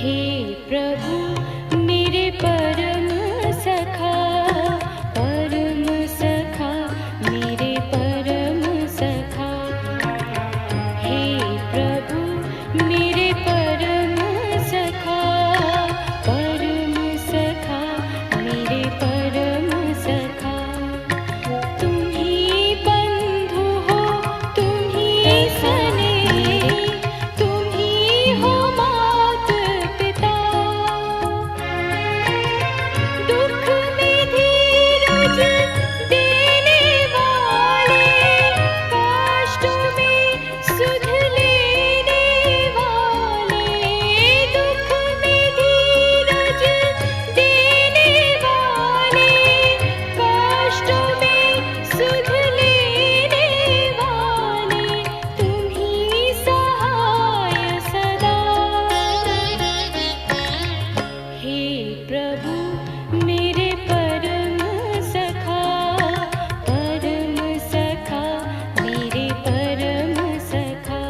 हे प्रभु मेरे परम सखा, परम सखा मेरे परम सखा। हे प्रभु मेरे परम सखा, परम सखा मेरे परम सखा। तुम ही बंधु हो, तुम ही सने, तुम ही हो मात पिता। दुख में धीरज देने वाले, कष्टों में सुध लेने वाले। दुख में धीरज देने वाले, कष्टों में सुध लेने वाले। तुम ही सहाय सदा। हे प्रभु मेरे परम सखा, परम सखा मेरे परम सखा।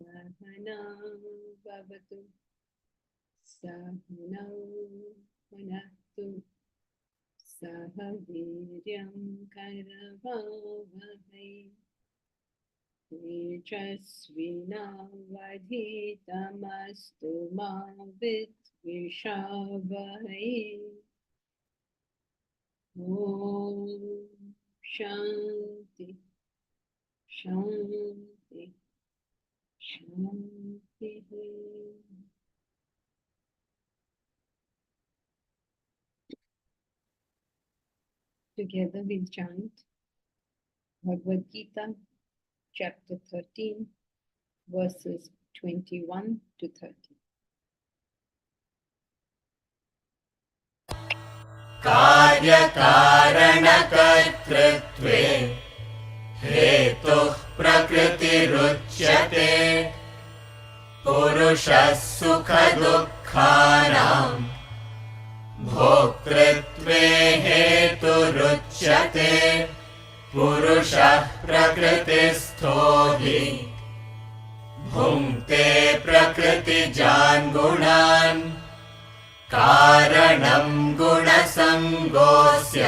सहना भवतु, सहनौ भुनक्तु, सह वीर्यं करवावहै, तेजस्विनावधीतमस्तु मा विद्विषावहै। ॐ शान्ति शान्ति शान्तिः। Together we'll chant Bhagavad Gita, chapter 13, verses 21 to 30. कार्यकारणकर्तृत्वे हेतुः प्रकृतिरुच्यते, पुरुषः सुखदुःखानां भोक्तृत्वे हेतुरुच्यते। पुरुषः प्रकृतिस्थो हि भुङ्क्ते प्रकृतिजान् गुणान्, कारणं गुणसङ्गोऽस्य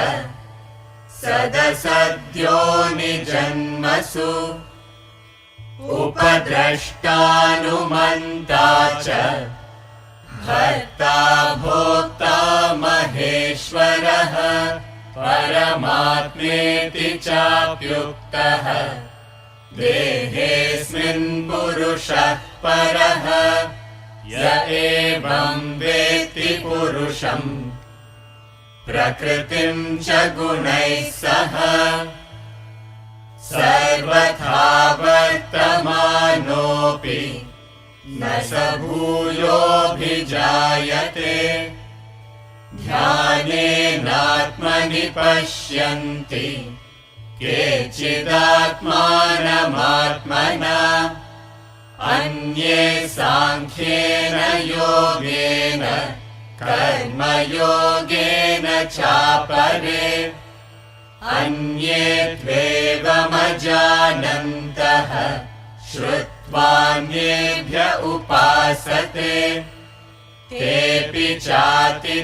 सदसद्यो निजन्मसु। उपद्रष्टानुमन्ता च भर्ता भोक्ता महेश्वरः, परमात्मेति चाप्युक्तः देहेऽस्मिन् पुरुषः परः। य एवं वेत्ति पुरुषं प्रकृतिं च गुणैः सह, सर्वथा वर्तमानोऽपि न स भूयोऽभिजायते। ध्यानेनात्मनि पश्यन्ति केचिदात्मानमात्मना, अन्ये साङ्ख्येन योगेन कर्मयोगेन चापरे अन्ये त्वेवमजानन्तः श्रुत्वान्येभ्य उपासते तेऽपि चातितरन्त्येव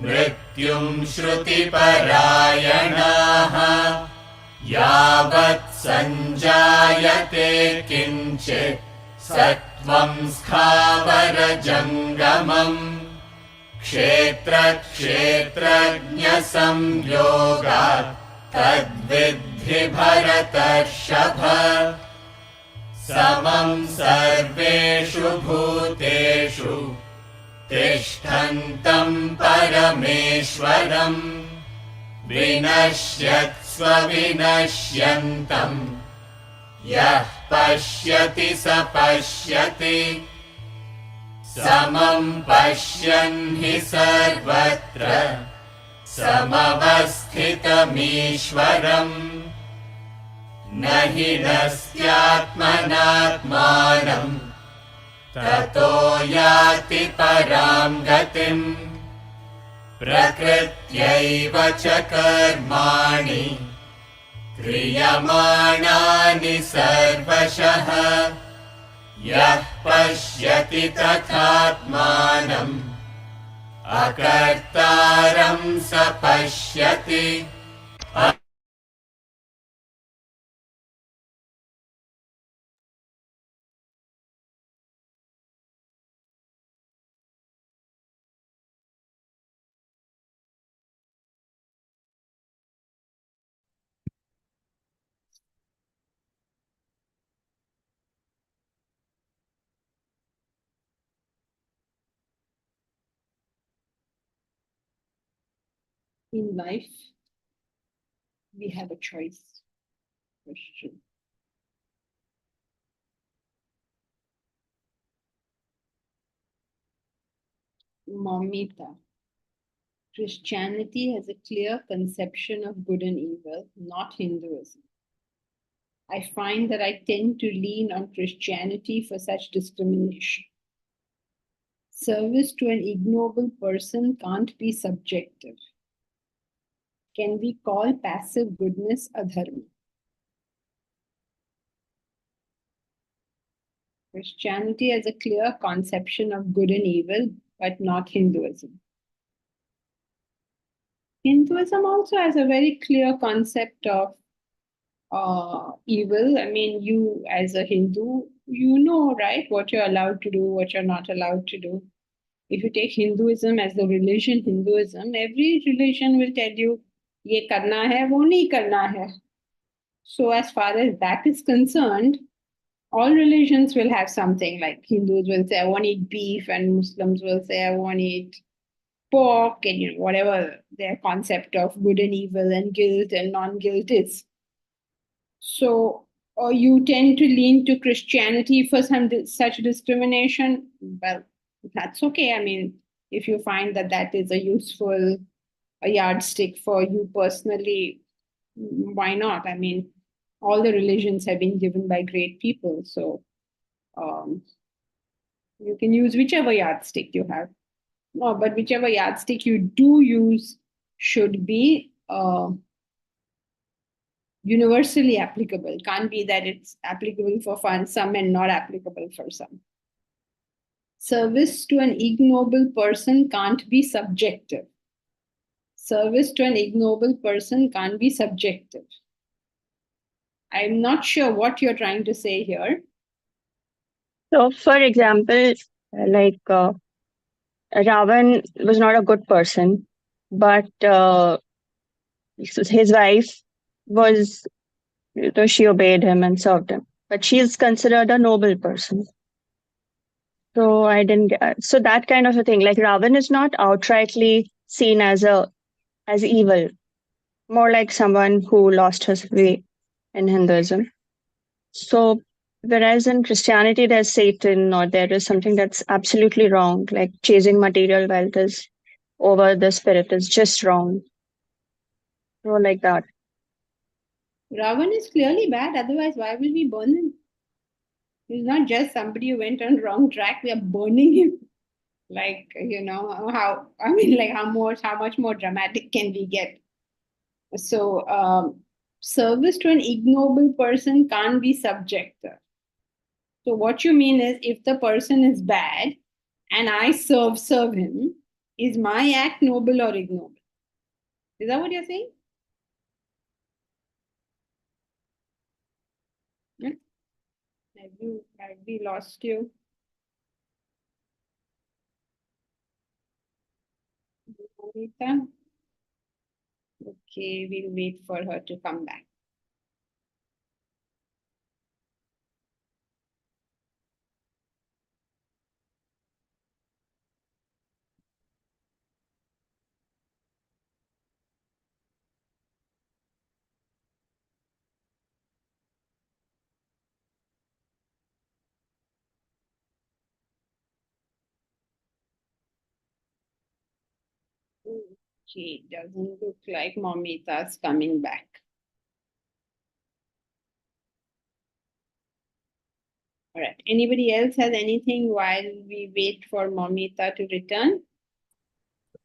मृत्युं श्रुतिपरायणाः यावत् सञ्जायते किञ्चित् सत्त्वं स्थावरजङ्गमम् क्षेत्रक्षेत्रज्ञसंयोगात् तद्विद्धि भरतर्षभ समं सर्वेषु भूतेषु तिष्ठन्तं परमेश्वरम् विनश्यत्स्व विनश्यन्तम् यः पश्यति स पश्यति समं पश्यन् हि सर्वत्र समवस्थितमीश्वरम् न हि नस्त्यात्मनात्मानम् ततो याति परां गतिम् प्रकृत्यैव च कर्माणि क्रियमाणानि सर्वशः यः पश्यति तथात्मानम् अकर्तारं स पश्यति In life, we have a choice. Question. Momita. Christianity has a clear conception of good and evil, not Hinduism. I find that I tend to lean on Christianity for such discrimination. Service to an ignoble person can't be subjective. Can we call passive goodness adharma? Christianity has a clear conception of good and evil, but not Hinduism. Hinduism also has a very clear concept of evil. I mean, you as a Hindu, you know, right, what you're allowed to do, what you're not allowed to do. If you take Hinduism as the religion, Hinduism, every religion will tell you, ye karna hai, wo nahi karna hai. So as far as that is concerned, all religions will have something like Hindus will say, I want to eat beef, and Muslims will say, I want to eat pork, and whatever their concept of good and evil and guilt and non-guilt is. So, or you tend to lean to Christianity for such discrimination. Well, that's okay. I mean, if you find that that is a useful yardstick for you personally, why not? I mean, all the religions have been given by great people. So you can use whichever yardstick you have. No, but whichever yardstick you do use should be universally applicable. Can't be that it's applicable for some and not applicable for some. Service to an ignoble person can't be subjective. Service to an ignoble person can't be subjective. I'm not sure what you're trying to say here. So, for example, like Ravan was not a good person, but his wife was, she obeyed him and served him. But she is considered a noble person. So I didn't get, so that kind of a thing. Like Ravan is not outrightly seen as evil, more like someone who lost his way in Hinduism. So whereas in Christianity there's Satan, or there is something that's absolutely wrong, like chasing material wealth is over the spirit is just wrong. So like that. Ravan is clearly bad, otherwise why will we burn him? He's not just somebody who went on wrong track. We are burning him. Like, how much more dramatic can we get? So, service to an ignoble person can't be subjective. So what you mean is, if the person is bad and I serve him, is my act noble or ignoble? Is that what you're saying? Yeah. Have we lost you? Anita? Okay, we'll wait for her to come back. Okay, doesn't look like Momita's coming back. All right. Anybody else has anything while we wait for Momita to return?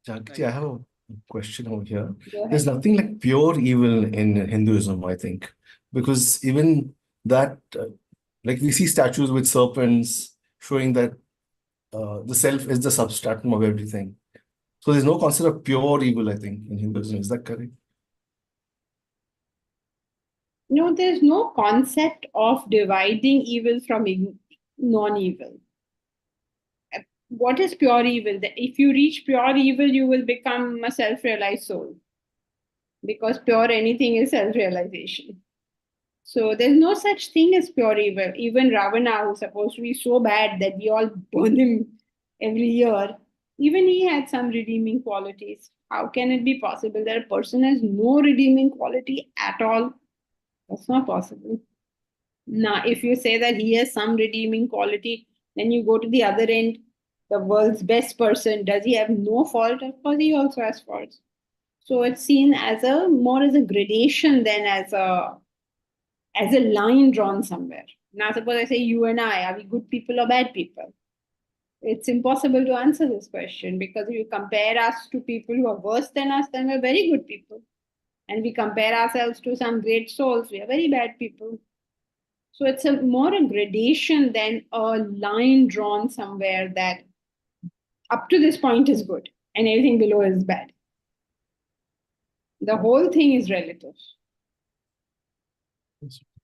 Jagriti, I have a question over here. Go There's ahead. nothing like pure evil in Hinduism, I think, because even that, like we see statues with serpents showing that the self is the substratum of everything. So there's no concept of pure evil, I think, in Hinduism. Is that correct? No, there's no concept of dividing evil from non-evil. What is pure evil? If you reach pure evil, you will become a self-realized soul. Because pure anything is self-realization. So there's no such thing as pure evil. Even Ravana, who's supposed to be so bad that we all burn him every year, even he had some redeeming qualities. How can it be possible that a person has no redeeming quality at all? That's not possible. Now, if you say that he has some redeeming quality, then you go to the other end, the world's best person. Does he have no fault? Of course, he also has faults. So it's seen as more as a gradation than as a line drawn somewhere. Now, suppose I say you and I, are we good people or bad people? It's impossible to answer this question, because if you compare us to people who are worse than us, then we're very good people. And we compare ourselves to some great souls, we are very bad people. So it's more a gradation than a line drawn somewhere that up to this point is good and everything below is bad. The whole thing is relative.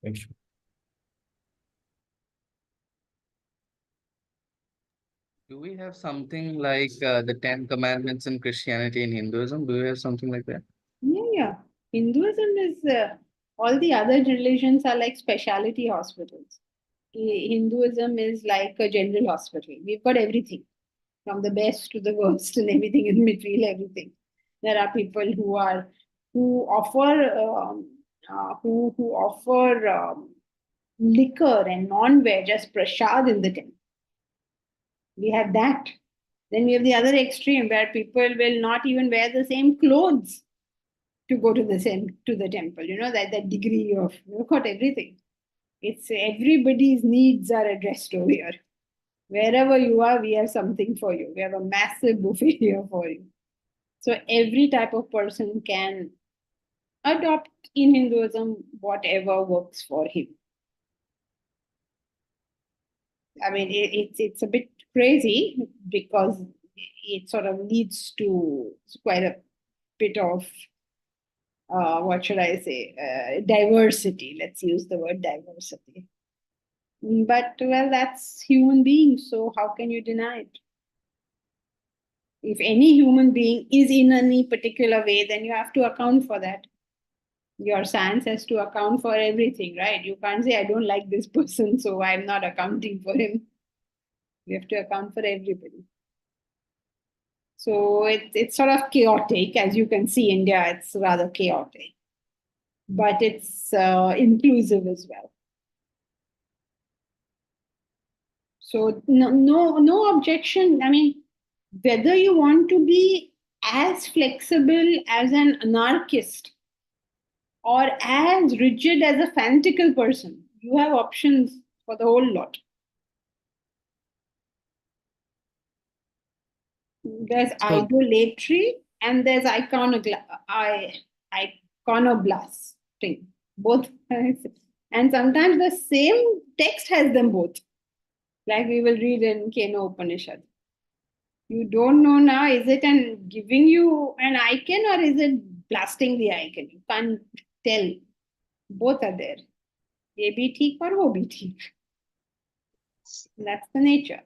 Thank you. Do we have something like the Ten Commandments in Christianity and Hinduism? Do we have something like that? Yeah. Hinduism is, all the other religions are like specialty hospitals. Hinduism is like a general hospital. We've got everything, from the best to the worst and everything in between, everything. There are people who offer liquor and non-veg as prasad in the temple. We have that. Then we have the other extreme where people will not even wear the same clothes to go to the temple. You know, that degree of, we've got everything. It's everybody's needs are addressed over here. Wherever you are, we have something for you. We have a massive buffet here for you. So every type of person can adopt in Hinduism whatever works for him. I mean, it's a bit crazy because it sort of leads to quite a bit of what should I say, diversity. Let's use the word diversity. But well, that's human beings, so how can you deny it? If any human being is in any particular way, then you have to account for that. Your science has to account for everything, right? You can't say, I don't like this person, so I'm not accounting for him. You have to account for everybody. So it's sort of chaotic. As you can see, India, it's rather chaotic. But it's inclusive as well. So no objection. I mean, whether you want to be as flexible as an anarchist or as rigid as a fanatical person, you have options for the whole lot. There's idolatry and there's iconoblasting. Both. And sometimes the same text has them both. Like we will read in Keno Upanishad. You don't know now, is it giving you an icon or is it blasting the icon? You can't tell. Both are there. Ye bhi theek aur wo bhi theek. That's the nature.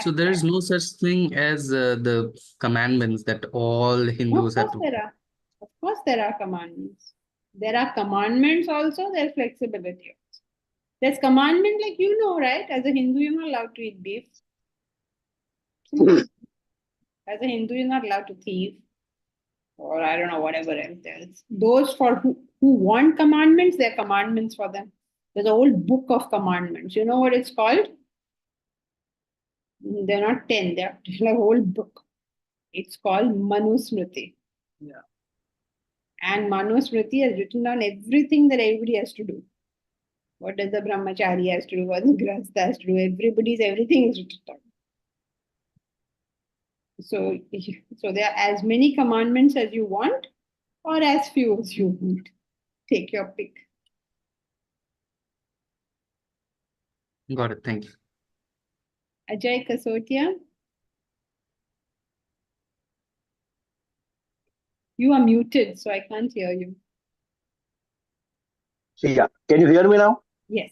So there is no such thing as the commandments that all Hindus have to. Of course, there are commandments. There are commandments also. There's flexibility also. There's commandment like right? As a Hindu, you're not allowed to eat beef. As a Hindu, you're not allowed to thief, or I don't know, whatever else. Those for who want commandments, they're commandments for them. There's a whole book of commandments. You know what it's called? They're not 10, they're a whole book. It's called Manusmriti. Yeah. And Manusmriti has written down everything that everybody has to do. What does the brahmachari has to do? What the grahastha has to do? Everything is written down. So there are as many commandments as you want, or as few as you want. Take your pick. Got it. Thank you. Ajay Kasotia. You are muted, so I can't hear you. Yeah. Can you hear me now? Yes.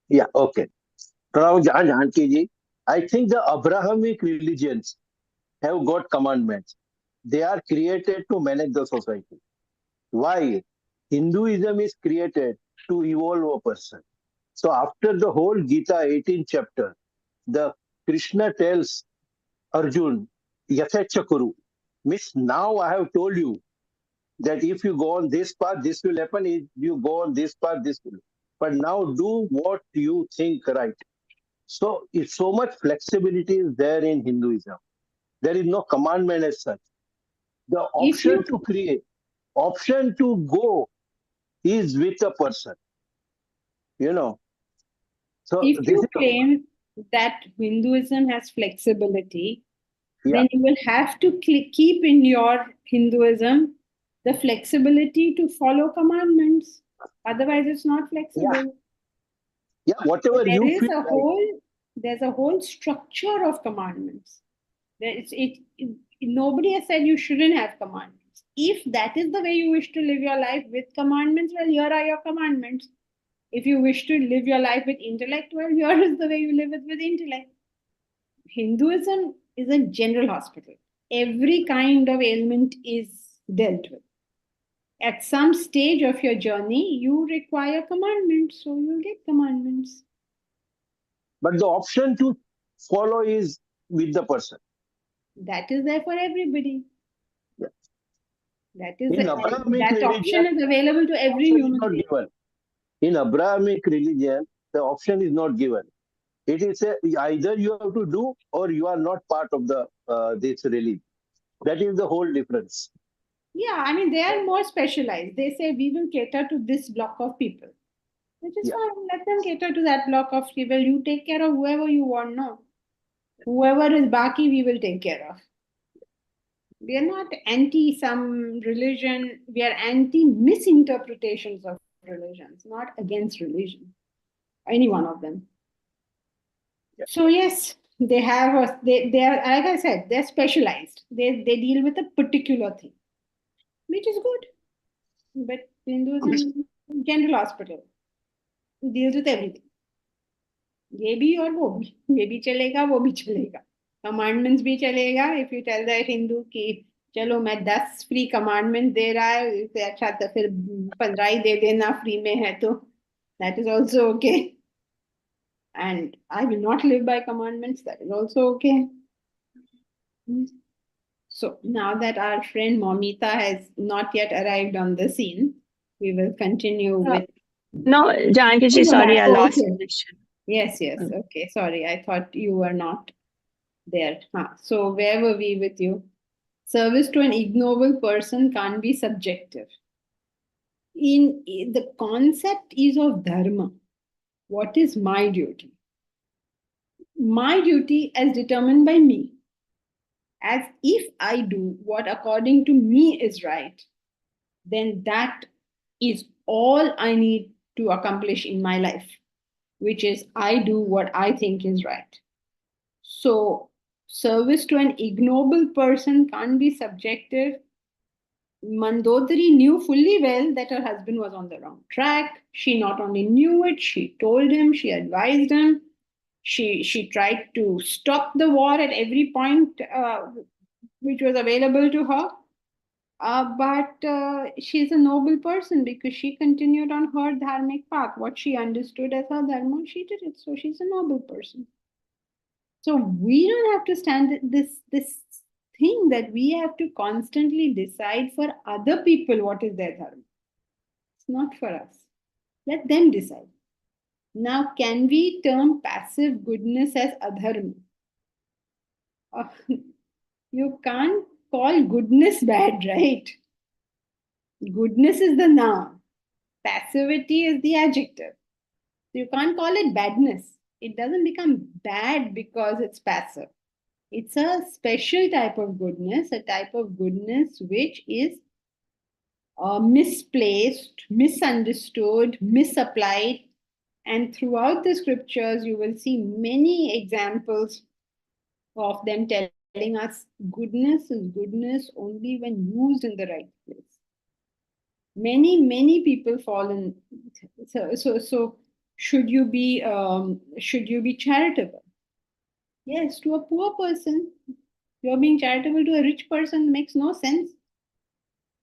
Yeah. Okay. Pranam Janki ji. I think the Abrahamic religions have got commandments. They are created to manage the society. Why? Hinduism is created to evolve a person. So after the whole Gita 18th chapter, the Krishna tells Arjun, Yathecha Kuru. Means now I have told you that if you go on this path, this will happen. If you go on this path, this will. But now do what you think right. So it's so much flexibility is there in Hinduism. There is no commandment as such. The option to create, option to go is with a person. So if you claim that Hinduism has flexibility, then you will have to keep in your Hinduism the flexibility to follow commandments. Otherwise, it's not flexible. Yeah, whatever there you is feel. There's a whole structure of commandments. Nobody has said you shouldn't have commandments. If that is the way you wish to live your life with commandments, well, here are your commandments. If you wish to live your life with intellect, well, here is the way you live it with intellect. Hinduism is a general hospital. Every kind of ailment is dealt with. At some stage of your journey, you require commandments, so you'll get commandments. But the option to follow is with the person. That is there for everybody. Yeah. That option is available to every human being. In Abrahamic religion, the option is not given. It is either you have to do or you are not part of the this religion. That is the whole difference. Yeah, I mean, they are more specialized. They say we will cater to this block of people. Which is fine. Let them cater to that block of people. You take care of whoever you want, no. Whoever is baki, we will take care of. We are not anti some religion. We are anti misinterpretations of religions, not against religion. Any one of them. Yeah. So yes, they have they are, like I said, they're specialized. They deal with a particular thing, which is good. But Hinduism, general hospital, deals with everything. ये भी और वो भी, ये भी चलेगा, वो भी चलेगा. Commandments भी चलेगा. If you tell the Hindu कि चलो मैं 10 free commandments दे रहा है, इससे अच्छा तो फिर 15 ही दे देना free में है तो, that is also okay. And I will not live by commandments, that is also okay. So now that our friend Momita has not yet arrived on the scene, we will continue with. No, Janki ji, sorry, I lost connection. Yes. Okay, sorry. I thought you were not there. So where were we with you? Service to an ignoble person can't be subjective. In the concept is of dharma. What is my duty? My duty as determined by me. as if I do what according to me is right, then that is all I need to accomplish in my life, which is I do what I think is right. So, service to an ignoble person can't be subjective. Mandodari knew fully well that her husband was on the wrong track. She not only knew it, she told him, she advised him. She tried to stop the war at every point which was available to her. But she's a noble person because she continued on her dharmic path. What she understood as her dharma, she did it. So she's a noble person. So we don't have to stand this thing that we have to constantly decide for other people what is their dharma. It's not for us. Let them decide. Now, can we term passive goodness as adharma? Uh, you can't call goodness bad, right? Goodness is the noun. Passivity is the adjective. So you can't call it badness. It doesn't become bad because it's passive. It's a special type of goodness, a type of goodness which is misplaced, misunderstood, misapplied. And throughout the scriptures, you will see many examples of them telling us goodness is goodness only when used in the right place. Many people fall in. So should you be charitable? Yes, to a poor person. You're being charitable to a rich person makes no sense.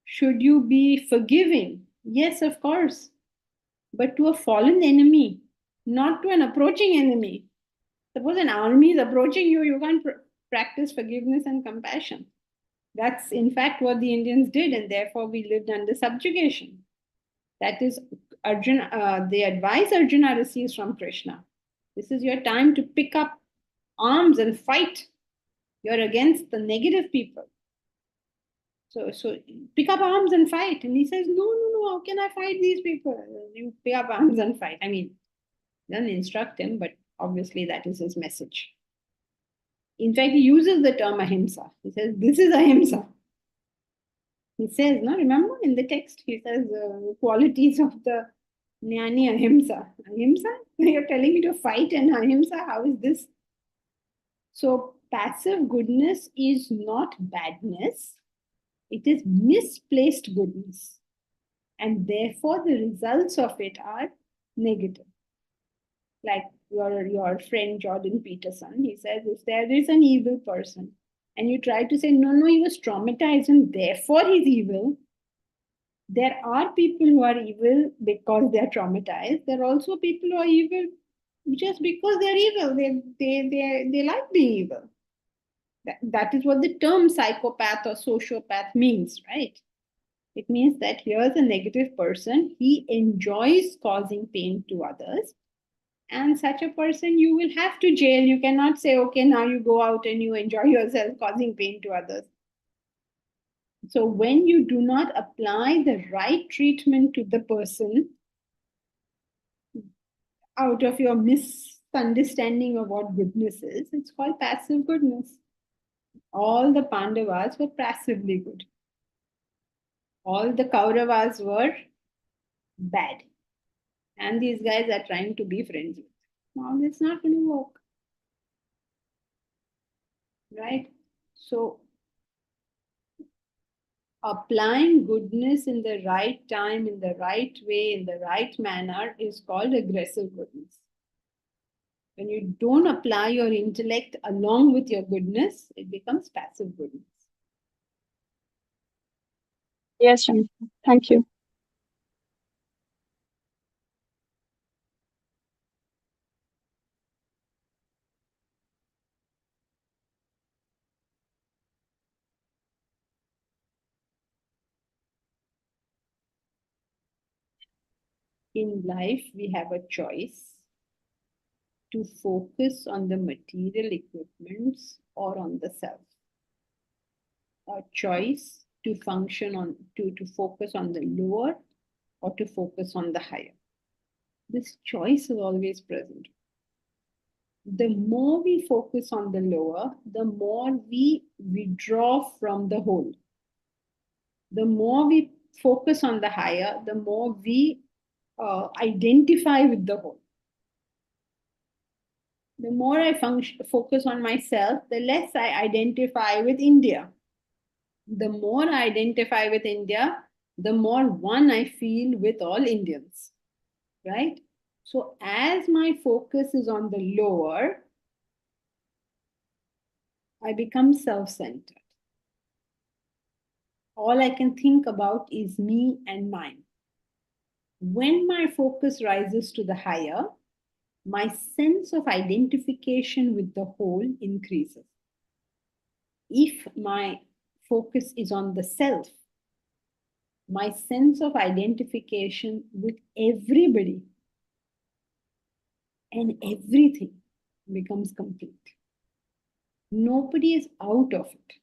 Should you be forgiving? Yes, of course. But to a fallen enemy, not to an approaching enemy. Suppose an army is approaching you, you can't practice forgiveness and compassion. That's in fact what the Indians did, and therefore we lived under subjugation. That is Arjuna, the advice Arjuna receives from Krishna. This is your time to pick up arms and fight. You're against the negative people. So pick up arms and fight. And he says, no, how can I fight these people? You pick up arms and fight. I mean, doesn't instruct him, but obviously that is his message. In fact, he uses the term ahimsa. He says, this is ahimsa. He says, no, remember in the text, he says qualities of the jnani ahimsa. Ahimsa? You're telling me to fight and ahimsa? How is this? So passive goodness is not badness. It is misplaced goodness. And therefore the results of it are negative. Like your friend Jordan Peterson, he says, if there is an evil person, and you try to say, no, he was traumatized and therefore he's evil. There are people who are evil because they're traumatized. There are also people who are evil just because they're evil. They like being evil. That is what the term psychopath or sociopath means, right? It means that here's a negative person. He enjoys causing pain to others. And such a person you will have to jail. You cannot say, okay, now you go out and you enjoy yourself causing pain to others. So when you do not apply the right treatment to the person out of your misunderstanding of what goodness is, it's called passive goodness. All the Pandavas were passively good. All the Kauravas were bad. And these guys are trying to be friends with. Now it's not going to work. Right? So applying goodness in the right time, in the right way, in the right manner is called aggressive goodness. When you don't apply your intellect along with your goodness, it becomes passive goodness. Yes, Shankar. Thank you. In life, we have a choice to focus on the material equipments or on the self. A choice to function on, to focus on the lower or to focus on the higher. This choice is always present. The more we focus on the lower, the more we withdraw from the whole. The more we focus on the higher, the more we identify with the whole. The more I focus on myself, the less I identify with India. The more I identify with India, the more one I feel with all Indians, right? So as my focus is on the lower, I become self-centered. All I can think about is me and mine. When my focus rises to the higher, my sense of identification with the whole increases. If my focus is on the self, my sense of identification with everybody and everything becomes complete. Nobody is out of it.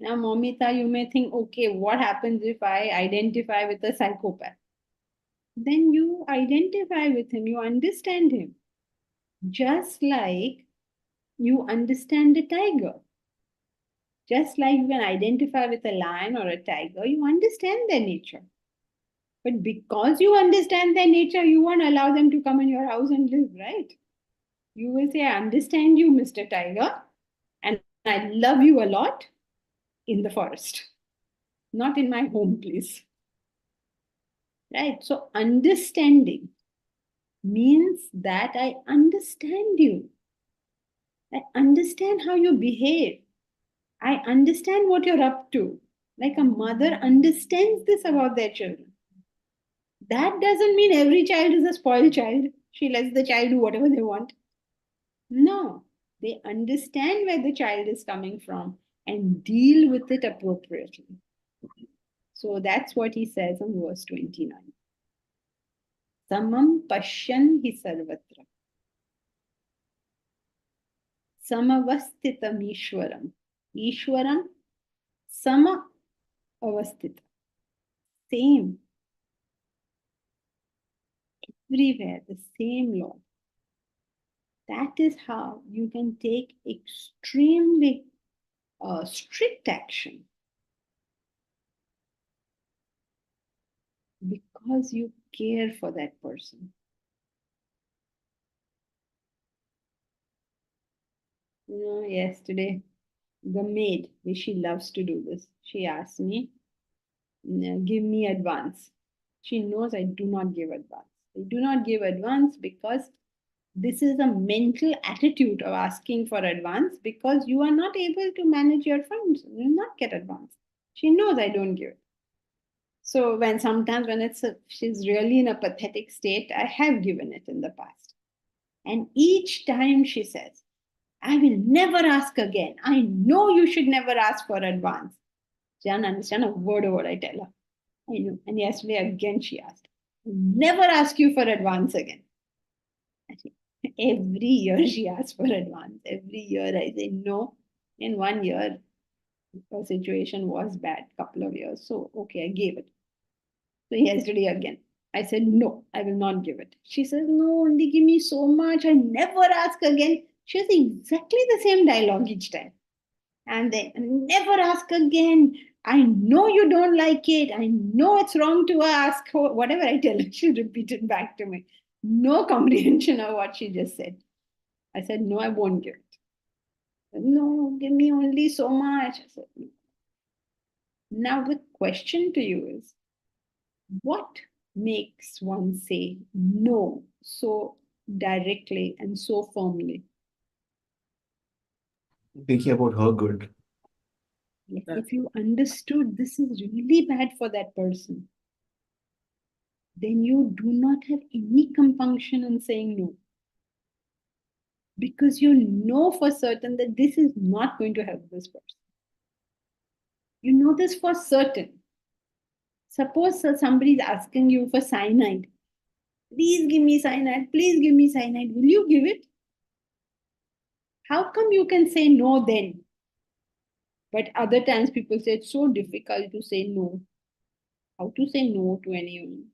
Now, Momita, you may think, okay, what happens if I identify with a psychopath? Then you identify with him, you understand him. Just like you understand the tiger. Just like you can identify with a lion or a tiger, you understand their nature. But because you understand their nature, you won't allow them to come in your house and live, right? You will say, I understand you, Mr. Tiger, and I love you a lot in the forest, not in my home, please. Right? So, understanding means that I understand you. I understand how you behave. I understand what you're up to. Like a mother understands this about their children. That doesn't mean every child is a spoiled child. She lets the child do whatever they want. No, they understand where the child is coming from and deal with it appropriately. So that's what he says in verse 29. Samam pashyan hi sarvatra. Samavastitam Ishwaram. Ishwaram, sama avastita. Same. Everywhere, the same Lord. That is how you can take extremely strict action because you care for that person. Yesterday, the maid, she loves to do this. She asked me, give me advance. She knows I do not give advance. I do not give advance because this is a mental attitude of asking for advance because you are not able to manage your funds. You will not get advance. She knows I don't give it. So sometimes when she's really in a pathetic state, I have given it in the past. And each time she says, I will never ask again. I know you should never ask for advance. She doesn't understand a word of what I tell her. I know. And yesterday again she asked, never ask you for advance again. Every year she asks for advance. Every year I say no. In 1 year, the situation was bad, couple of years. So, okay, I gave it. So yesterday again, I said, no, I will not give it. She says, no, only give me so much. I never ask again. She has exactly the same dialogue each time. And then, never ask again. I know you don't like it. I know it's wrong to ask. Whatever I tell her, she'll repeat it back to me. No comprehension of what she just said. I said, no, I won't give it. No, give me only so much. I said, no. Now the question to you is, what makes one say no so directly and so firmly? Thinking about her good. If you understood this is really bad for that person, then you do not have any compunction in saying no. Because you know for certain that this is not going to help this person. You know this for certain. Suppose somebody is asking you for cyanide. Please give me cyanide. Please give me cyanide. Will you give it? How come you can say no then? But other times people say it's so difficult to say no. How to say no to anyone?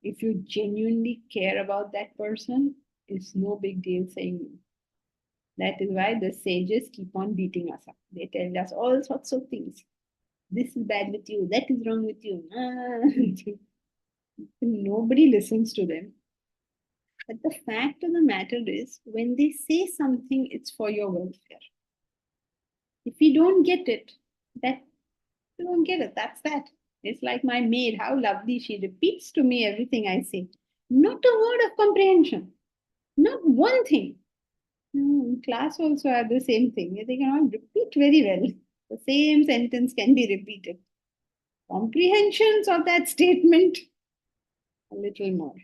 If you genuinely care about that person, it's no big deal saying no. That is why the sages keep on beating us up. They tell us all sorts of things. This is bad with you, that is wrong with you. Nobody listens to them. But the fact of the matter is, when they say something, it's for your welfare. If you don't get it, that you don't get it. That's that. It's like my maid, how lovely she repeats to me everything I say. Not a word of comprehension. Not one thing. In class also I have the same thing. They cannot repeat very well. The same sentence can be repeated. Comprehensions of that statement, a little more.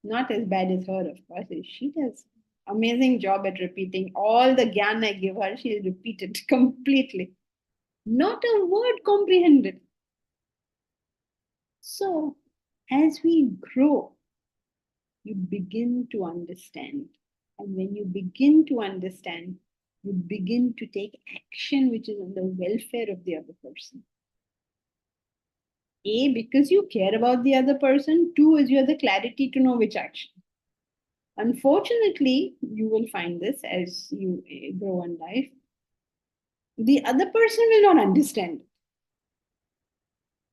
Not as bad as her, of course. She does amazing job at repeating. All the gyan I give her, she'll repeat it completely. Not a word comprehended. So, as we grow, you begin to understand. And when you begin to understand, you begin to take action which is on the welfare of the other person. A, because you care about the other person. Two, is you have the clarity to know which action. Unfortunately, you will find this as you grow in life. The other person will not understand it.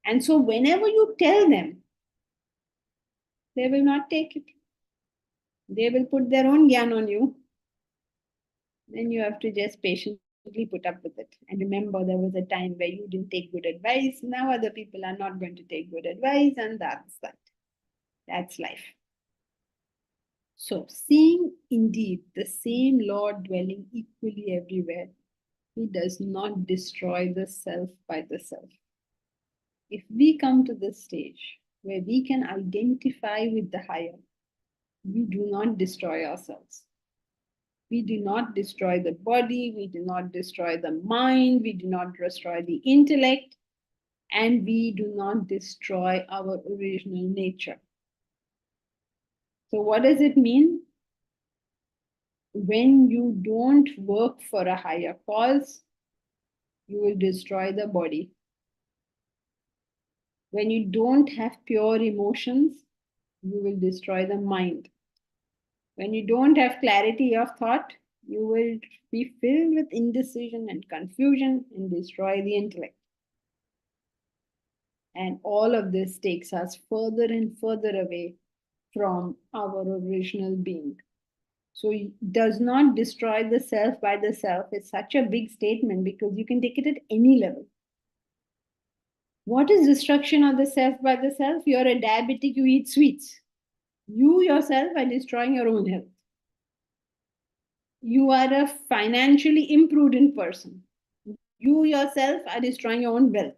And so whenever you tell them, they will not take it. They will put their own gyan on you. Then you have to just patiently put up with it. And remember, there was a time where you didn't take good advice. Now other people are not going to take good advice, and that's that. That's life. So, seeing indeed the same Lord dwelling equally everywhere, He does not destroy the self by the self. If we come to this stage where we can identify with the higher, we do not destroy ourselves. We do not destroy the body, we do not destroy the mind, we do not destroy the intellect, and we do not destroy our original nature. So, what does it mean? When you don't work for a higher cause, you will destroy the body. When you don't have pure emotions, you will destroy the mind. When you don't have clarity of thought, you will be filled with indecision and confusion and destroy the intellect. And all of this takes us further and further away from our original being. So it does not destroy the self by the self. It's such a big statement because you can take it at any level. What is destruction of the self by the self? You're a diabetic, you eat sweets. You yourself are destroying your own health. You are a financially imprudent person. You yourself are destroying your own wealth.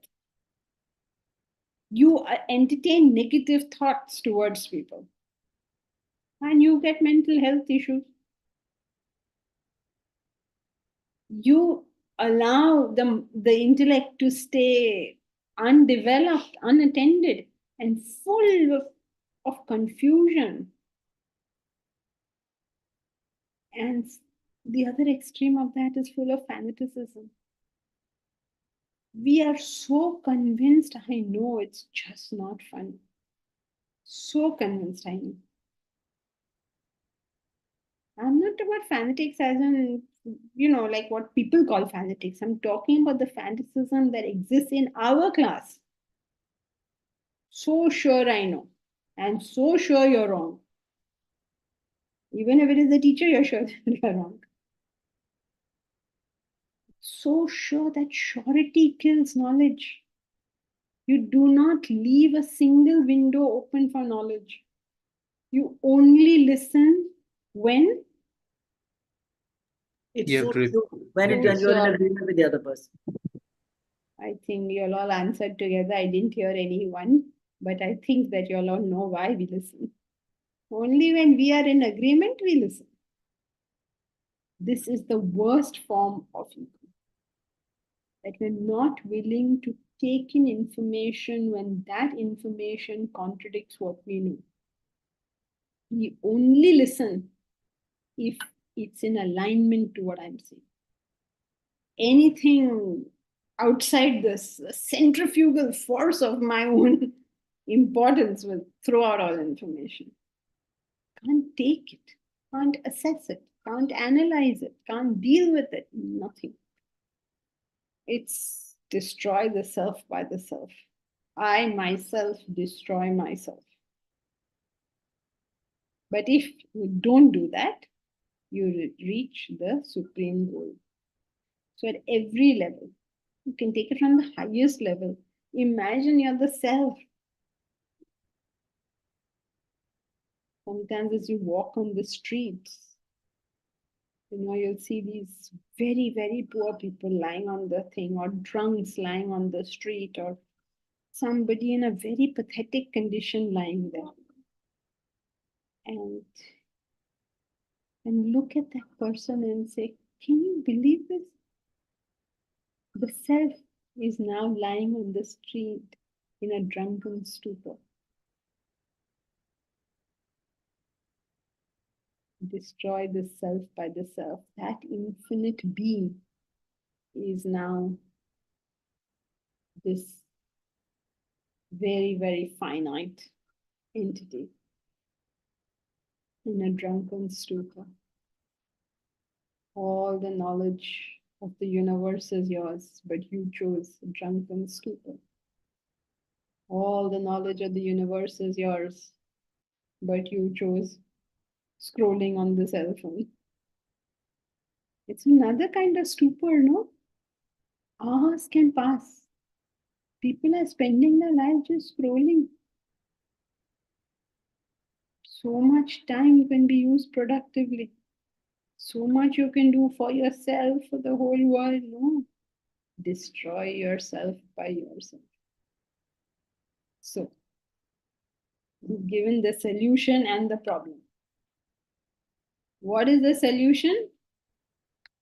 You entertain negative thoughts towards people. And you get mental health issues. You allow the intellect to stay undeveloped, unattended, and full of confusion. And the other extreme of that is full of fanaticism. We are so convinced, I know it's just not fun. So convinced, I know. I'm not about fanatics as in, like what people call fanatics. I'm talking about the fanaticism that exists in our class. So sure I know. And so sure you're wrong. Even if it is the teacher, you're sure that you're wrong. So sure that surety kills knowledge. You do not leave a single window open for knowledge. You only listen when It's You so have to true when So you're in sure. agreement with the other person. I think you'll all answered together. I didn't hear anyone, but I think that you'll all know why we listen. Only when we are in agreement, we listen. This is the worst form of ego. That we're not willing to take in information when that information contradicts what we know. We only listen if it's in alignment to what I'm saying. Anything outside this centrifugal force of my own importance will throw out all information. Can't take it, can't assess it, can't analyze it, can't deal with it, nothing. It's destroy the self by the self. I myself destroy myself. But if you don't do that, you reach the supreme goal. So at every level, you can take it from the highest level. Imagine you're the self. Sometimes as you walk on the streets, you'll see these very, very poor people lying on the thing, or drunks lying on the street, or somebody in a very pathetic condition lying there. And look at that person and say, can you believe this? The self is now lying on the street in a drunken stupor. Destroy the self by the self. That infinite being is now this very, very finite entity in a drunken stupor. All the knowledge of the universe is yours, but you chose drunken stupor. All the knowledge of the universe is yours, but you chose scrolling on the cell phone. It's another kind of stupor, no? Hours can pass. People are spending their life just scrolling. So much time can be used productively. So much you can do for yourself, for the whole world. No. Destroy yourself by yourself. So, we've given the solution and the problem. What is the solution?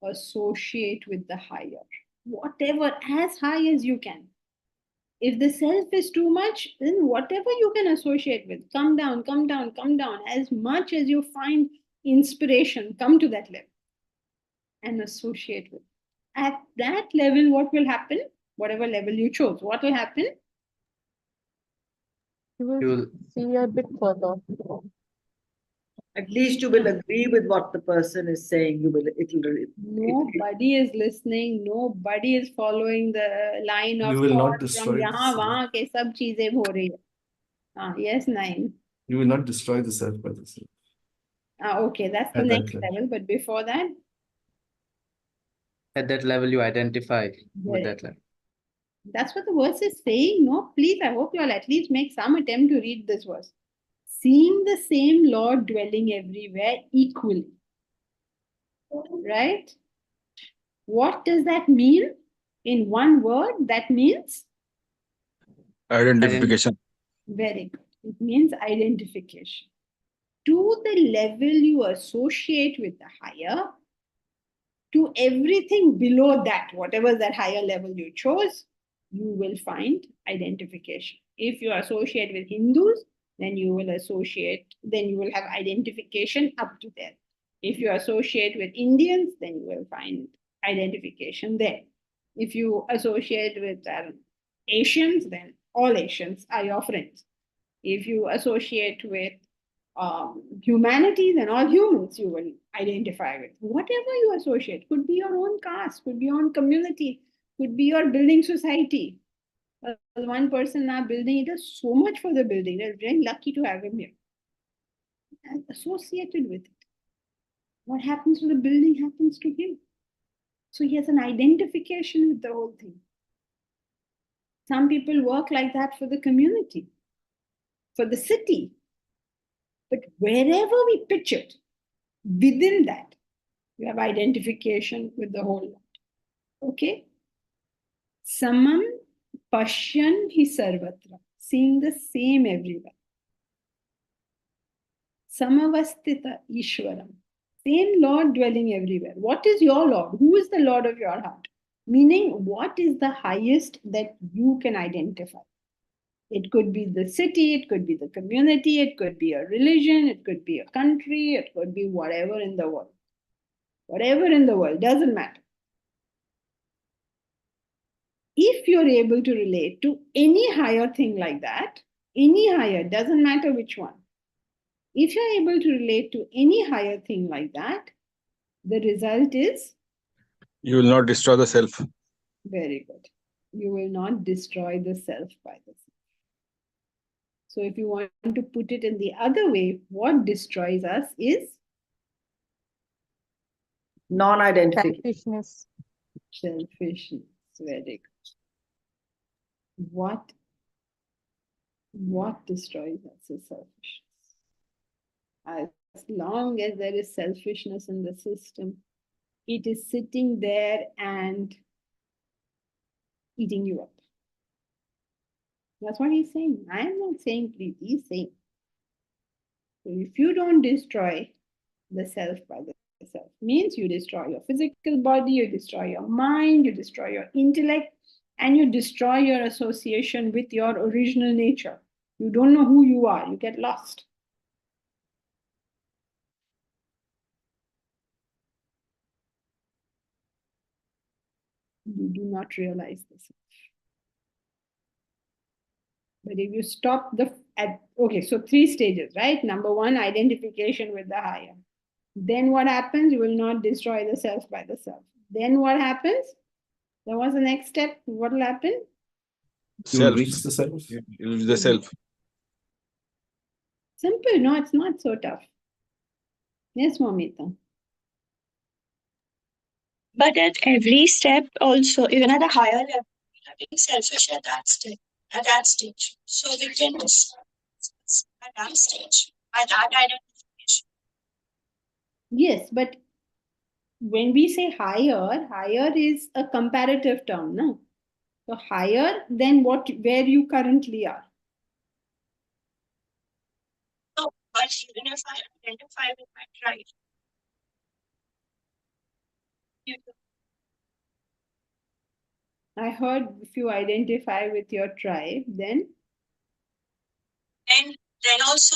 Associate with the higher. Whatever, as high as you can. If the self is too much, then whatever you can associate with, come down, come down, come down. As much as you find inspiration, come to that level and associate with. At that level, what will happen? Whatever level you chose, what will happen? You will You'll see a bit further. At least you will agree with what the person is saying. Nobody is listening. Nobody is following the line of You will not thought from destroy the yahan self. wahan ke sab cheezein ho rahi hai. Yes, 9. You will not destroy the self by the self. Okay, that's the At that next level. level. But before that, at that level you identify with that level. that's what the verse is saying. No, please, I hope you all at least make some attempt to read this verse. Seeing the same Lord dwelling everywhere equally. Right? What does that mean? In one word, that means? Identification. Very good. It means identification. To the level you associate with the higher, to everything below that, whatever that higher level you chose, you will find identification. If you associate with Hindus, then you will have identification up to there. If you associate with Indians, then you will find identification there. If you associate with Asians, then all Asians are your friends. If you associate with humanity, then all humans you will identify with. Whatever you associate, could be your own caste, could be your own community, could be your building society. One person now building, it does so much for the building. They're very lucky to have him here. And associated with it. What happens to the building happens to him. So he has an identification with the whole thing. Some people work like that for the community, for the city. But wherever we pitch it, within that, you have identification with the whole lot. Okay? Samam Pashyan hi sarvatra, seeing the same everywhere. Samavastita Ishwaram, same Lord dwelling everywhere. What is your Lord? Who is the Lord of your heart? Meaning, what is the highest that you can identify? It could be the city, it could be the community, it could be a religion, it could be a country, it could be whatever in the world. Whatever in the world, doesn't matter. If you're able to relate to any higher thing like that, any higher, doesn't matter which one. If you're able to relate to any higher thing like that, the result is You will not destroy the self. very good. You will not destroy the self by the self. So if you want to put it in the other way, what destroys us is Non-identification. Selfishness. selfishness. Very good. What destroys us is selfishness. As long as there is selfishness in the system, it is sitting there and eating you up. That's what he's saying. I am not saying please, he's saying. So if you don't destroy the self by the self, means you destroy your physical body, you destroy your mind, you destroy your intellect, and you destroy your association with your original nature. You don't know who you are, you get lost. You do not realize this. But if you stop okay, so 3 stages, right? Number 1, identification with the higher. Then what happens? You will not destroy the self by the self. Then what happens? Then what's the next step? What will happen? You will Self. reach the self. The self. Simple, no, it's not so tough. Yes, Momita. But at every step, also, even at a higher level, we are being selfish at that step, at that stage. So we can just at that stage, at that identification. Yes, but when we say higher is a comparative term, no? So higher than where you currently are. So, but even if I identify with my tribe, I heard if you identify with your tribe, then then also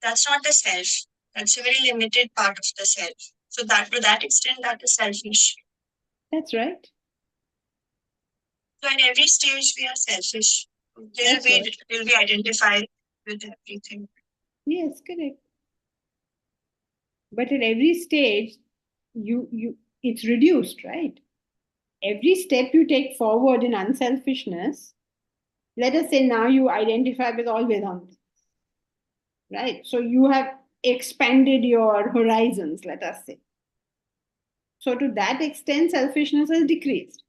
that's not the self. That's a very limited part of the self. So that to that extent, that is selfish. that's right. So at every stage, we are selfish. That's right. Till we identify with everything. Yes, correct. But at every stage, it's reduced, right? Every step you take forward in unselfishness, let us say now you identify with all Vedanta, right? So you have expanded your horizons, let us say. So to that extent, selfishness has decreased.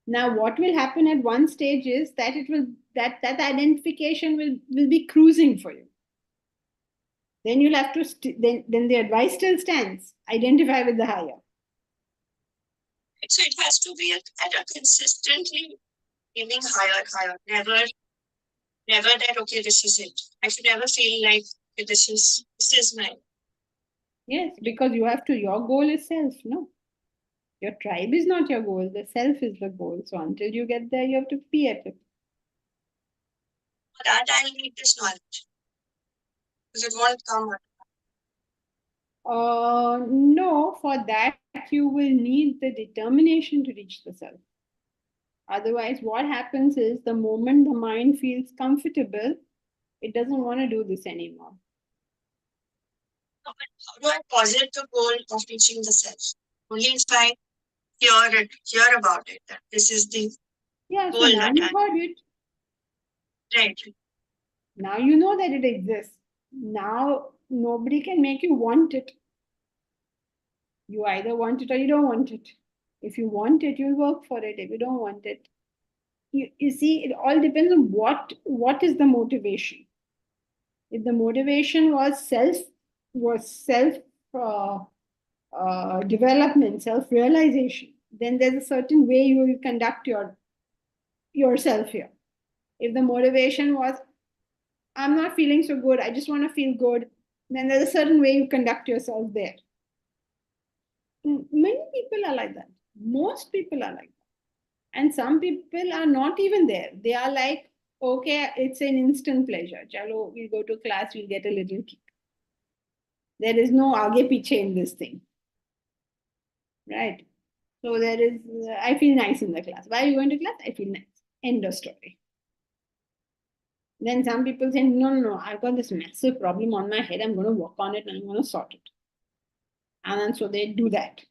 Now, what will happen at one stage is that that identification will be cruising for you. Then you'll have to then the advice still stands: identify with the higher. So it has to be at a consistently aiming higher. Never that okay, this is it. I should never feel like okay, this is mine. Yes, because your goal is self, no? Your tribe is not your goal, the self is the goal. So until you get there, you have to be at it. For that, I need this knowledge. Because it won't come. No, for that, you will need the determination to reach the self. Otherwise, what happens is the moment the mind feels comfortable, it doesn't want to do this anymore. How do I posit the goal of reaching the self? Only if I hear about it, that this is the Yeah, so goal now that you heard it. Right. Now you know that it exists. Now nobody can make you want it. You either want it or you don't want it. If you want it, you'll work for it. If you don't want it, you see, it all depends on what is the motivation. If the motivation was self development, self realization, then there's a certain way you will conduct yourself here. If the motivation was I'm not feeling so good, I just want to feel good, then there's a certain way you conduct yourself there. Many people are like that. Most people are like that. And some people are not even there. They are like, okay, it's an instant pleasure. Chalo, we'll go to class, we'll get a little kick. There is no aage piche in this thing. Right? So there is, I feel nice in the class. Why are you going to class? I feel nice. End of story. Then some people say, no, I've got this massive problem on my head. I'm going to work on it and I'm going to sort it. And then so they do that.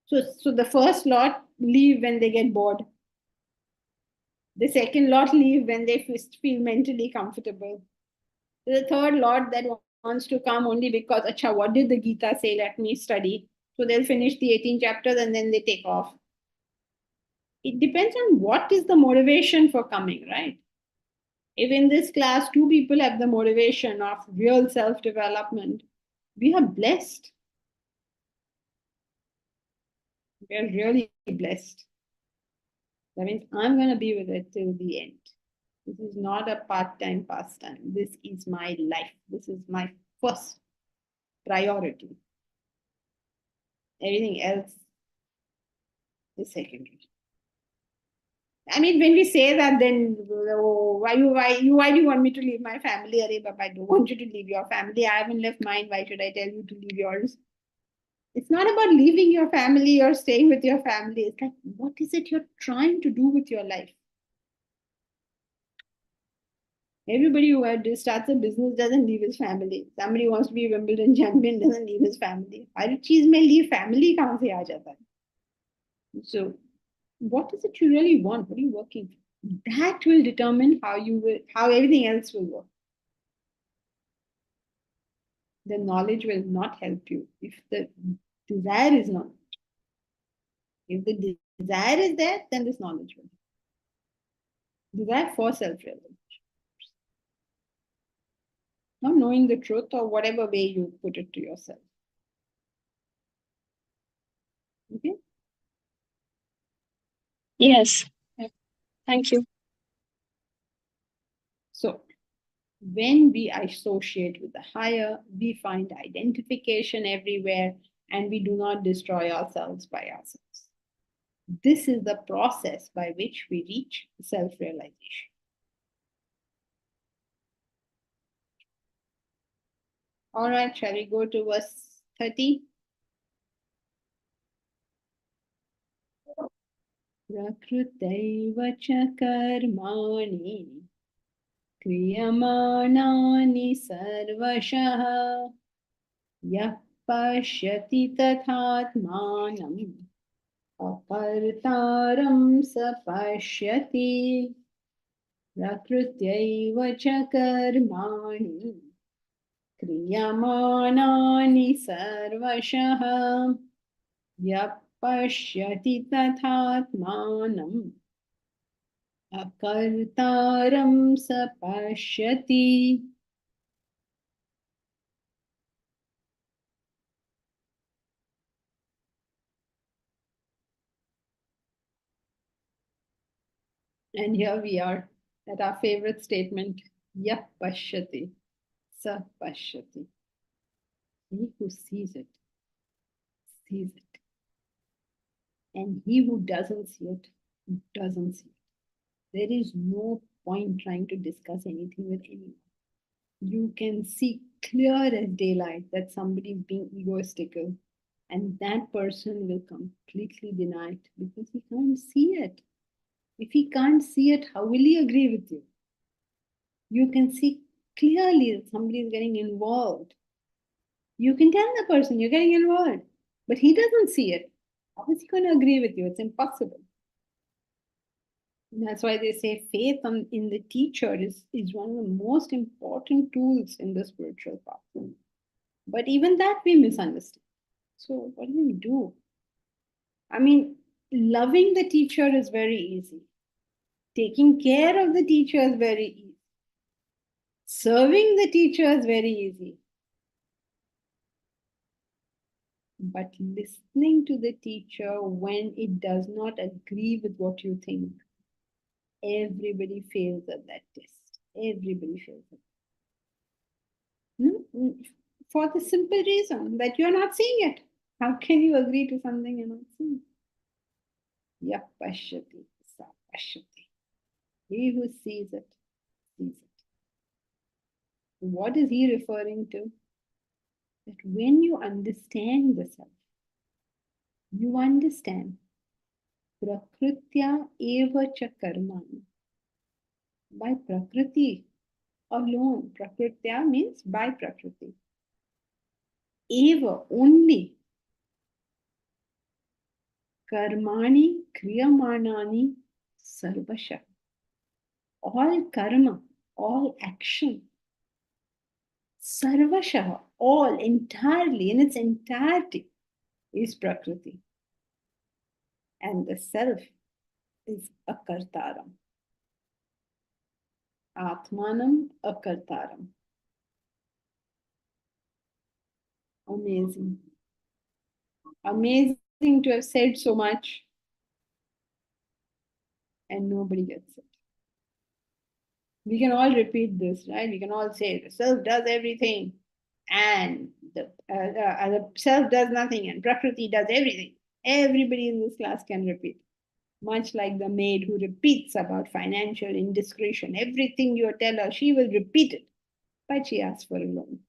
So the first lot leave when they get bored. The second lot leave when they feel mentally comfortable. The third lot that wants to come only because, acha, what did the Gita say? Let me study. So they'll finish the 18 chapters and then they take off. It depends on what is the motivation for coming, right? If in this class 2 people have the motivation of real self-development, we are blessed. We are really blessed. That means I'm going to be with it till the end. This is not a part-time pastime. This is my life. This is my first priority. Everything else is secondary. I mean, when we say that, then why do you want me to leave my family? Arey Baba, I don't want you to leave your family. I haven't left mine. Why should I tell you to leave yours? It's not about leaving your family or staying with your family. It's like, what is it you're trying to do with your life? Everybody who starts a business doesn't leave his family. Somebody who wants to be a Wimbledon champion doesn't leave his family. हर चीज में leave family कहाँ से आ जाता है? So, what is it you really want? What are you working for? That will determine how everything else will work. The knowledge will not help you if the desire is not. If the desire is there, then this knowledge will. Desire for self-realization. Not knowing the truth or whatever way you put it to yourself. Okay? Yes. Thank you. So, when we associate with the higher, we find identification everywhere and we do not destroy ourselves by ourselves. This is the process by which we reach self-realization. All right, shall we go to verse 30? Prakrutaiva cha karmani kriyamanaani sarvashah yah pashyati tathatmanam apartaram sapashyati prakrutyaiva cha karmani kriyamanaani sarvashah yah pashyati tathatmanam akartaram sapashyati. And here we are at our favorite statement, yah pashyati, sa pashyati. He who sees it, sees it. And he who doesn't see it, doesn't see it. There is no point trying to discuss anything with anyone. You can see clear as daylight that somebody is being egoistical, and that person will completely deny it because he can't see it. If he can't see it, how will he agree with you? You can see clearly that somebody is getting involved. You can tell the person you're getting involved, but he doesn't see it. How is he going to agree with you? It's impossible. And that's why they say faith in the teacher is one of the most important tools in the spiritual path. But even that we misunderstand. So what do we do? I mean, loving the teacher is very easy. Taking care of the teacher is very easy. Serving the teacher is very easy. But listening to the teacher when it does not agree with what you think, everybody fails at that test. Everybody fails at that. For the simple reason that you're not seeing it. How can you agree to something you're not seeing? Yah pashyati, sa pashyati. He who sees it, sees it. What is he referring to? That when you understand the self, you understand Prakrutya eva cha karmani. by Prakriti alone. Prakritya means by Prakriti. Eva, only. Karmani kriyamanani sarvasha. All karma, all action, sarvasha, all entirely, in its entirety, is Prakriti. And the self is akartaram. Atmanam akartaram. Amazing. Amazing to have said so much and nobody gets it. We can all repeat this, right? We can all say the self does everything and the self does nothing and Prakriti does everything. Everybody in this class can repeat. Much like the maid who repeats about financial indiscretion. Everything you tell her, she will repeat it. But she asks for a loan.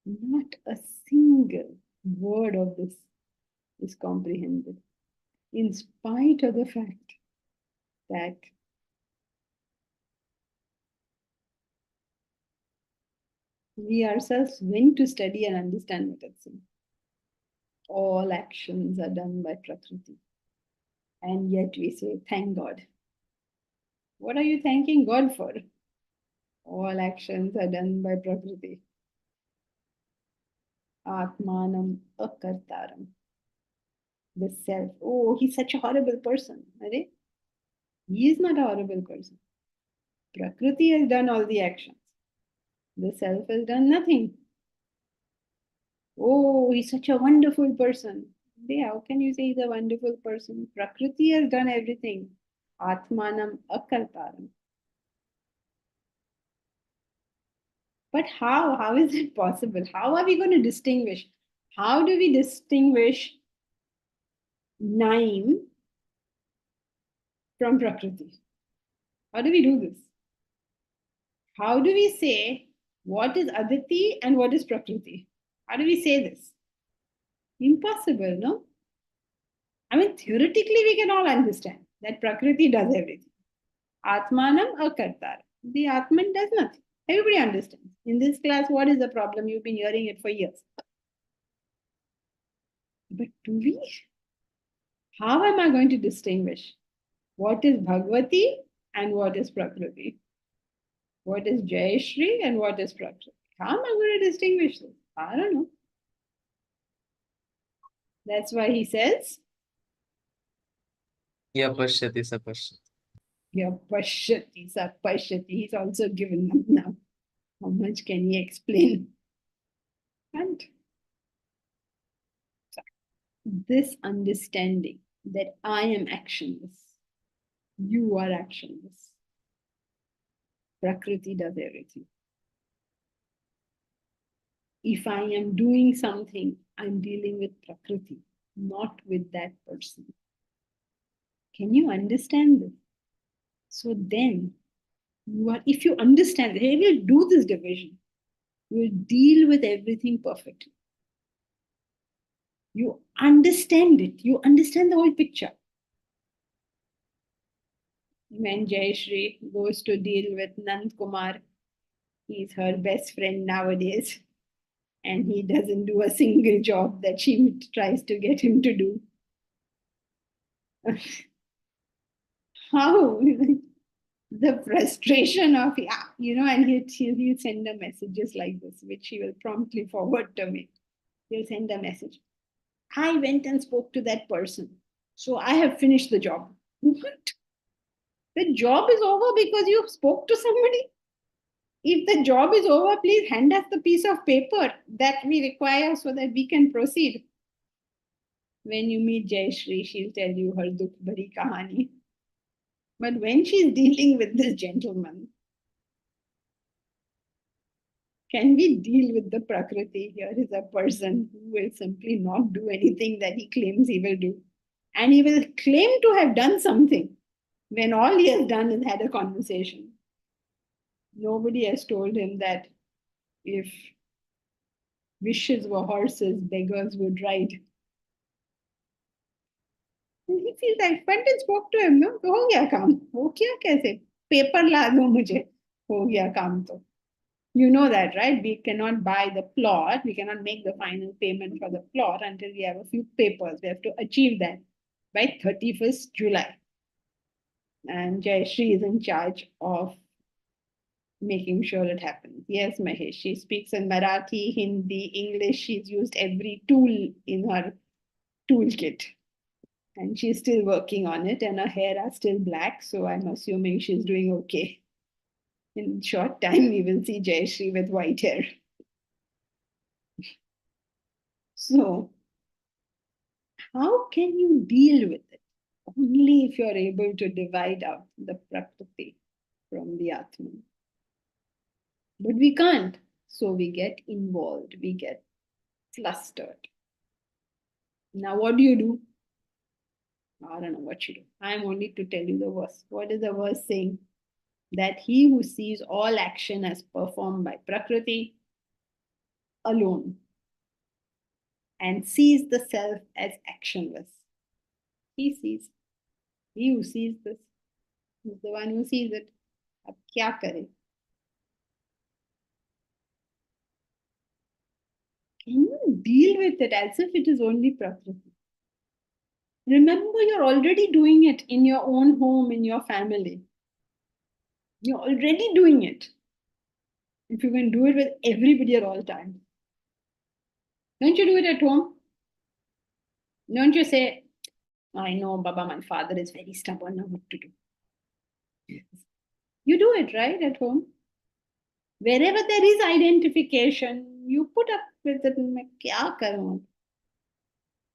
Not a single word of this is comprehended, in spite of the fact that we ourselves went to study and understand medicine. All actions are done by Prakriti. And yet we say, thank God. What are you thanking God for? All actions are done by Prakriti. Atmanam akartaram. The self. Oh, he's such a horrible person. Right? He is not a horrible person. Prakriti has done all the actions. The self has done nothing. Oh, he's such a wonderful person. How can you say he's a wonderful person? Prakriti has done everything. Atmanam akartaram. But how? How is it possible? How are we going to distinguish? How do we distinguish Naim from Prakriti? How do we do this? How do we say what is Aditi and what is Prakriti? How do we say this? Impossible, no? I mean, theoretically, we can all understand that Prakriti does everything. Atmanam akartar. The Atman does nothing. Everybody understands. In this class, what is the problem? You've been hearing it for years. But do we? How am I going to distinguish what is Bhagavati and what is Prakriti? What is Jayashri and what is Prakriti? How am I going to distinguish this? I don't know. That's why he says, Yapashyati sapashyati. Yapashyati sapashyati. He's also given them now. How much can he explain? And this understanding that I am actionless, you are actionless. Prakriti does everything. If I am doing something, I'm dealing with Prakriti, not with that person. Can you understand this? So then, if you understand, hey, we'll do this division. We'll deal with everything perfectly. You understand it. You understand the whole picture. When Jayashri goes to deal with Nand Kumar, he's her best friend nowadays, and he doesn't do a single job that she tries to get him to do. How? The frustration of, and he'll send a messages like this, which he will promptly forward to me. He'll send a message. I went and spoke to that person, so I have finished the job. What? The job is over because you spoke to somebody? If the job is over, please hand us the piece of paper that we require so that we can proceed. When you meet Jayashri, she'll tell you her dukh bari kahani. But when she's dealing with this gentleman, can we deal with the Prakriti? Here is a person who will simply not do anything that he claims he will do. And he will claim to have done something when all he has done is had a conversation. Nobody has told him that if wishes were horses, beggars would ride. And he feels like, went and spoke to him, no? हो गया काम, हो क्या कैसे? paper ला दो मुझे, हो गया काम तो. You know that, right? We cannot buy the plot. We cannot make the final payment for the plot until we have a few papers. We have to achieve that by 31st July. And Jayashree is in charge of making sure it happens. Yes, Mahesh. She speaks in Marathi, Hindi, English. She's used every tool in her toolkit. And she's still working on it, and her hair are still black. So I'm assuming she's doing okay. In short time, we will see Jayashree with white hair. So, how can you deal with it? Only if you're able to divide out the Prakriti from the Atman. But we can't. So we get involved, we get flustered. Now, what do? I don't know what you do. I'm only to tell you the verse. What is the verse saying? That he who sees all action as performed by Prakriti alone and sees the self as actionless. He sees. He who sees this is the one who sees it. अब क्या करे? Can you deal with it as if it is only Prakriti? Remember, you're already doing it in your own home, in your family. You're already doing it. If you can do it with everybody at all times. Don't you do it at home? Don't you say, I know, Baba, my father is very stubborn, now what to do? You do it, right, at home? Wherever there is identification, you put up with it. मैं क्या करूं?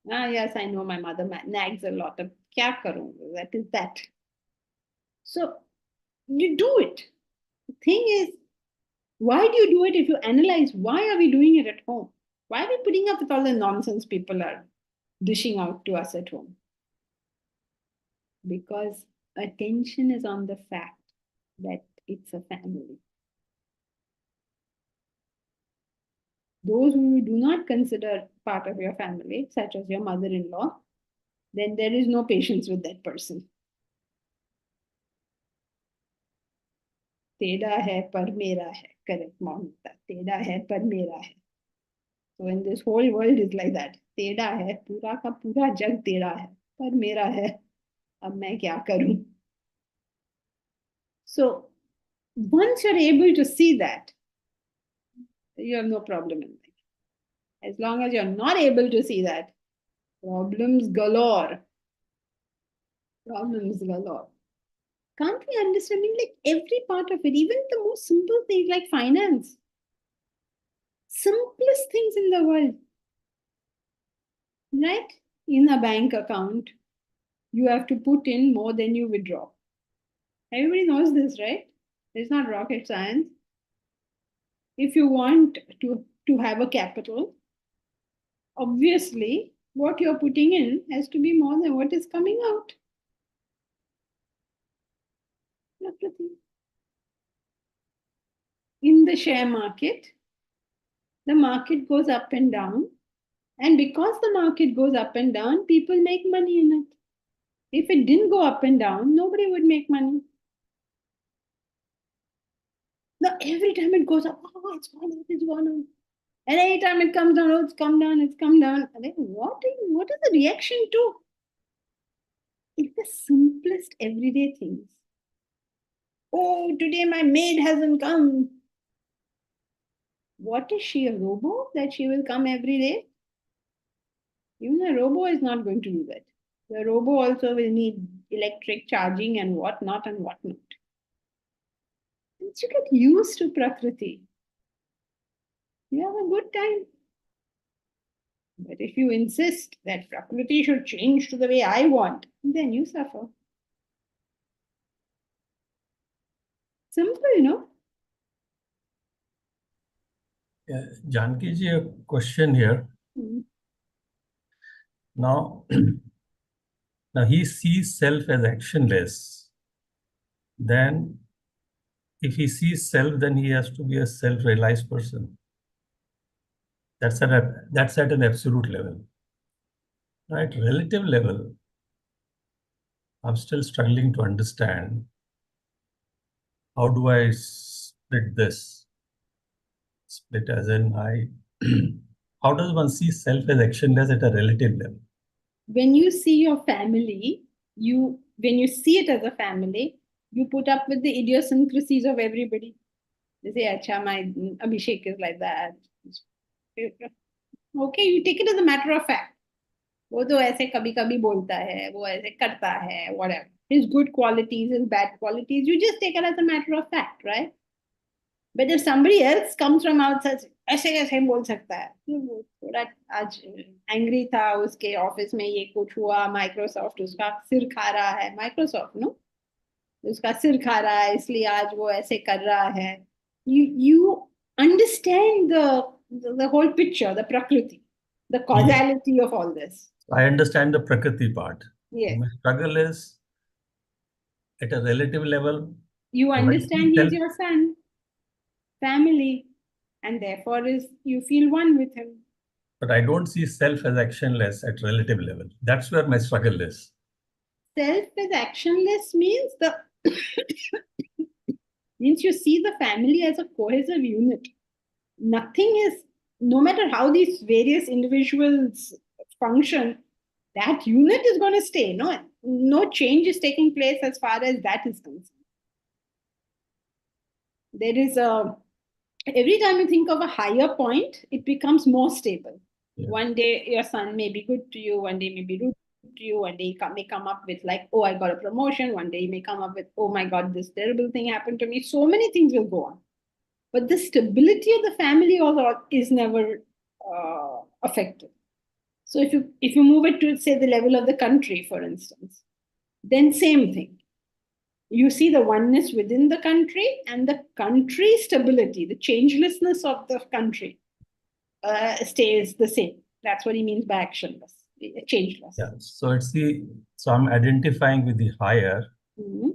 Yes, I know my mother nags a lot. अब क्या करूं? That is that. So you do it. The thing is, why do you do it if you analyze why are we doing it at home? Why are we putting up with all the nonsense people are dishing out to us at home? Because attention is on the fact that it's a family. Those who you do not consider part of your family, such as your mother-in-law, then there is no patience with that person. तेरा है पर मेरा है. Correct, Monica. तेरा है पर मेरा है. So in this whole world is like that. तेरा है, पूरा का पूरा जग तेरा है, पर मेरा है. अब मैं क्या करूं? So once you're able to see that, you have no problem in life. As long as you're not able to see that, problems galore. Problems galore. Can't we understand? I mean, like every part of it, even the most simple things like finance, simplest things in the world, right? In a bank account, you have to put in more than you withdraw. Everybody knows this, right? It's not rocket science. If you want to have a capital, obviously what you're putting in has to be more than what is coming out. In the share market, the market goes up and down. And because the market goes up and down, people make money in it. If it didn't go up and down, nobody would make money. Now, every time it goes up, oh, it's gone up, it's gone up. And any time it comes down, oh, it's come down, it's come down. And then what is the reaction to? It's the simplest everyday things. Oh, today my maid hasn't come. What is she, a robo that she will come every day? Even a robo is not going to do that. The robo also will need electric charging and whatnot and whatnot. Once you get used to Prakriti, you have a good time. But if you insist that Prakriti should change to the way I want, then you suffer. Simple, you know? Yeah, Janki ji, a question here. Now, now he sees self as actionless. Then, if he sees self, then he has to be a self-realized person. That's at an absolute level. Right? Relative level, I'm still struggling to understand how do I split this? Split as in how does one see self as actionless at a relative level? When you see your family, when you see it as a family, you put up with the idiosyncrasies of everybody. They say, "Acha, my Abhishek is like that." Okay, you take it as a matter of fact. वो तो ऐसे कभी कभी बोलता है, वो ऐसे करता है, whatever. His good qualities, his bad qualities, you just take it as a matter of fact, right? But if somebody else comes from outside, ऐसे कैसे बोल सकता है? वो थोड़ा आज एंग्री था, उसके ऑफिस में ये कुछ हुआ, माइक्रोसॉफ्ट उसका सिर खा रहा है, माइक्रोसॉफ्ट नो, उसका सिर खा रहा है, इसलिए आज वो ऐसे कर रहा है. You understand the whole picture, the prakriti, the causality of all this. I understand the prakriti part. Yes. My struggle is at a relative level. You when I understand see he's your son, family, and therefore you feel one with him. But I don't see self as actionless at relative level. That's where my struggle is. Self is actionless means means you see the family as a cohesive unit. Nothing is, no matter how these various individuals function, that unit is going to stay. No change is taking place as far as that is concerned. There is every time you think of a higher point, it becomes more stable. Yeah. One day your son may be good to you, one day may be rude to you, one day he may come up with like, oh, I got a promotion, one day he may come up with, oh my God, this terrible thing happened to me. So many things will go on. But the stability of the family also is never affected. So if you move it to, say, the level of the country, for instance, then same thing. You see the oneness within the country and the country stability, the changelessness of the country stays the same. That's what he means by actionless, changeless. Yeah. So so I'm identifying with the higher, Mm-hmm.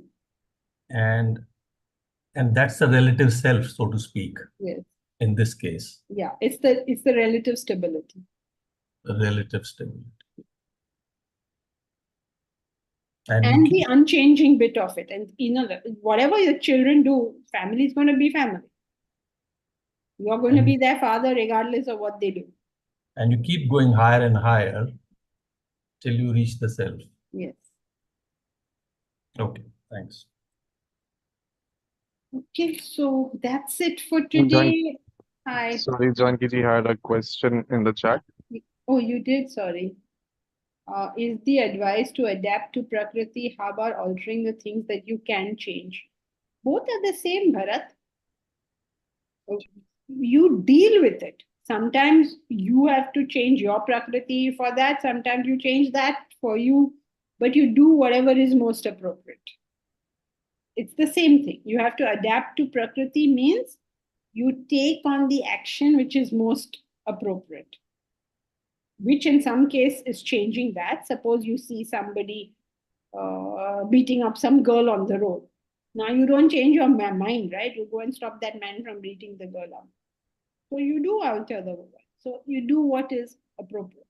and that's the relative self, so to speak. Yes. In this case. Yeah, it's the relative stability. The relative stability. And the unchanging bit of it. And whatever your children do, family is going to be family. You are going to be their father regardless of what they do. And you keep going higher and higher till you reach the self. Yes. Okay, thanks. Okay, so that's it for today. Hi. Sorry, Janki had a question in the chat. Oh, you did? Sorry. Is the advice to adapt to Prakriti? How about altering the things that you can change? Both are the same, Bharat. You deal with it. Sometimes you have to change your Prakriti for that. Sometimes you change that for you. But you do whatever is most appropriate. It's the same thing. You have to adapt to Prakriti means you take on the action which is most appropriate. Which in some case is changing that. Suppose you see somebody beating up some girl on the road. Now you don't change your mind, right? You go and stop that man from beating the girl up. So you do alter the world. So you do what is appropriate.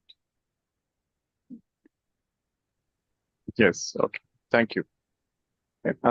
Yes. Okay. Thank you.